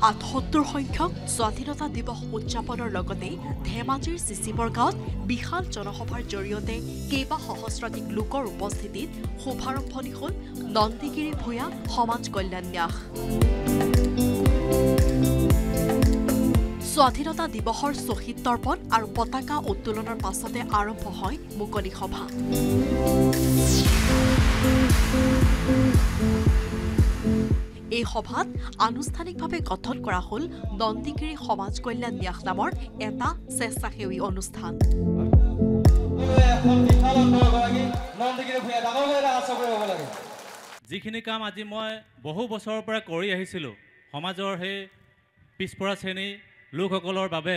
78 সংখ্যক স্বাধীনতা দিৱস উদযাপনৰ লগতে ধেমাজিৰ চিচিবৰ গাঁৱত বিশাল জনসভাৰ জৰিয়তে কেইবা সহস্ৰাধিক লোকৰ উপস্থিতিত শুভাৰম্ভণি হ'ল নন্দীগিৰি ভূঞা সমাজ কল্যাণ ন্যাস। স্বাধীনতা দিৱসৰ শ্বহীদ তৰ্পণ আৰু পতাকা উত্তোলনৰ পাছতে আৰম্ভ হয় মুকলি সভা। এই সভাত আনুষ্ঠানিকভাৱে গঠন কৰা হ'ল নন্দীগিৰি সমাজ কল্যাণ ন্যাস নামৰ এটা স্বেচ্ছাসেৱী অনুষ্ঠান। যিখিনি কাম আজি মই বহু বছৰৰ পৰা কৰি আহিছিলোঁ সমাজৰ সেই পিছপৰা শ্ৰেণীৰ লোকসকলৰ বাবে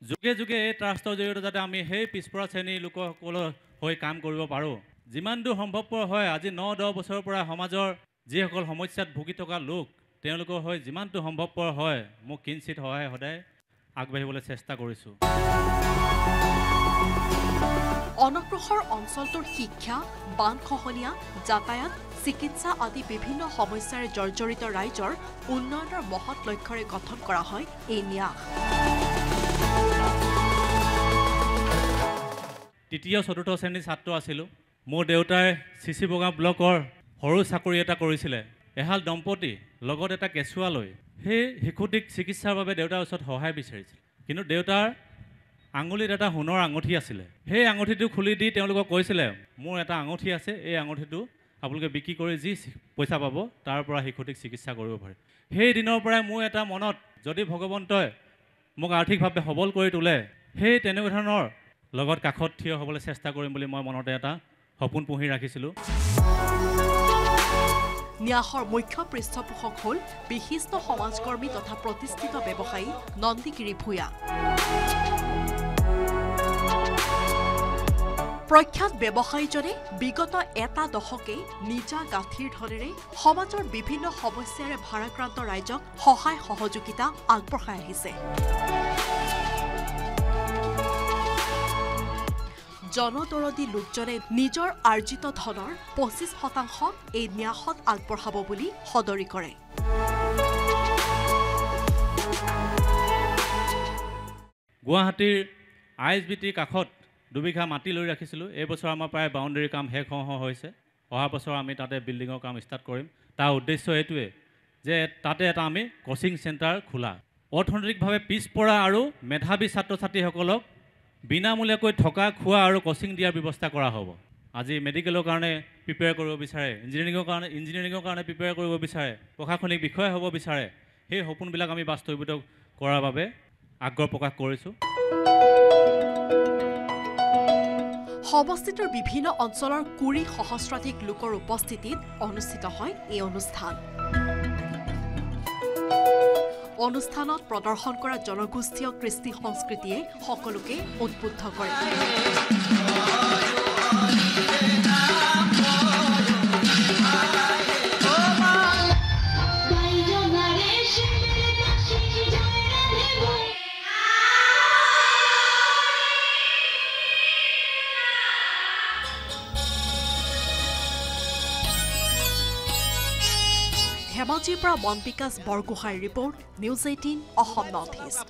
যুগে যুগে এই ট্ৰাষ্টৰ জৰিয়তে যাতে আমি সেই পিছপৰা শ্ৰেণীৰ লোকসকলৰ হৈ কাম কৰিব পাৰোঁ। যিমান দূৰ সম্ভৱপৰ হয় আজি 9-10 বছৰৰ পৰা সমাজৰ যিসকল সমস্যাত ভুগি থকা লোক তেওঁলোকৰ হৈ যিমানটো সম্ভৱপৰ হয় মোক কিঞ্চিত সহায় সদায় আগবাঢ়িবলৈ চেষ্টা কৰিছোঁ। অনগ্ৰসৰ অঞ্চলটোৰ শিক্ষা, বানখহনীয়া, যাতায়াত, চিকিৎসা আদি বিভিন্ন সমস্যাৰে জৰ্জৰিত ৰাইজৰ উন্নয়নৰ মহৎ লক্ষ্যৰে গঠন কৰা হয় এই ন্যাস। তৃতীয় চতুৰ্থ শ্ৰেণীৰ ছাত্ৰ আছিলোঁ। মোৰ দেউতাই চিচিবগাঁও ব্লকৰ সৰু চাকৰি এটা কৰিছিলে। এহাল দম্পতী লগত এটা কেঁচুৱা লৈ সেই শিশুটিক চিকিৎসাৰ বাবে দেউতাৰ ওচৰত সহায় বিচাৰিছিল। কিন্তু দেউতাৰ আঙুলিত এটা সোণৰ আঙুঠি আছিলে। সেই আঙুঠিটো খুলি দি তেওঁলোকক কৈছিলে মোৰ এটা আঙুঠি আছে, এই আঙুঠিটো আপোনালোকে বিক্ৰী কৰি যি পইচা পাব তাৰ পৰা শিশুটিক চিকিৎসা কৰিব পাৰে। সেই দিনৰ পৰাই মোৰ এটা মনত যদি ভগৱন্তই মোক আৰ্থিকভাৱে সবল কৰি তোলে সেই তেনেকুৱা ধৰণৰ লগত কাষত থিয় হ'বলৈ চেষ্টা কৰিম বুলি মই মনতে এটা সপোন পুহি ৰাখিছিলোঁ। ন্যাসৰ মুখ্য পৃষ্ঠপোষক হ'ল বিশিষ্ট সমাজকৰ্মী তথা প্ৰতিষ্ঠিত ব্যৱসায়ী নন্দীগিৰি ভূঞা। প্ৰখ্যাত ব্যৱসায়ীজনে বিগত এটা দশকেই নিজা গাঁঠিৰ ধনেৰে সমাজৰ বিভিন্ন সমস্যাৰে ভাৰাক্ৰান্ত ৰাইজক সহায় সহযোগিতা আগবঢ়াই আহিছে। জনদৰদী লোকজনে নিজৰ আৰ্জিত ধনৰ 25% এই ন্যাসত আগবঢ়াব বুলি সদৰি কৰে। গুৱাহাটীৰ ISBTৰ কাষত 2 বিঘা মাটি লৈ ৰাখিছিলোঁ। এই বছৰ আমাৰ প্ৰায় বাউণ্ডেৰী কাম শেষ হৈছে। অহা বছৰ আমি তাতে বিল্ডিঙৰ কাম ষ্টাৰ্ট কৰিম। তাৰ উদ্দেশ্য এইটোৱে যে তাতে এটা আমি কোচিং চেণ্টাৰ খোলা। অৰ্থনৈতিকভাৱে পিছপৰা আৰু মেধাৱী ছাত্ৰ ছাত্ৰীসকলক বিনামূলীয়াকৈ থকা খোৱা আৰু কোচিং দিয়াৰ ব্যৱস্থা কৰা হ'ব। আজি মেডিকেলৰ কাৰণে প্ৰিপেয়াৰ কৰিব বিচাৰে, ইঞ্জিনিয়াৰিঙৰ কাৰণে প্ৰিপেয়াৰ কৰিব বিচাৰে, প্ৰশাসনিক বিষয়া হ'ব বিচাৰে, সেই সপোনবিলাক আমি বাস্তৱায়িত কৰাৰ বাবে আগ্ৰহ প্ৰকাশ কৰিছোঁ। সমষ্টিটোৰ বিভিন্ন অঞ্চলৰ 20 সহস্ৰাধিক লোকৰ উপস্থিতিত অনুষ্ঠিত হয় এই অনুষ্ঠান। অনুষ্ঠানত প্ৰদৰ্শন কৰা জনগোষ্ঠীয় কৃষ্টি সংস্কৃতিয়ে সকলোকে উদ্বুদ্ধ কৰে। ধেমাজিৰ পৰা মন বিকাশ বৰগোহাঁইৰ report, news 18 Assam North east.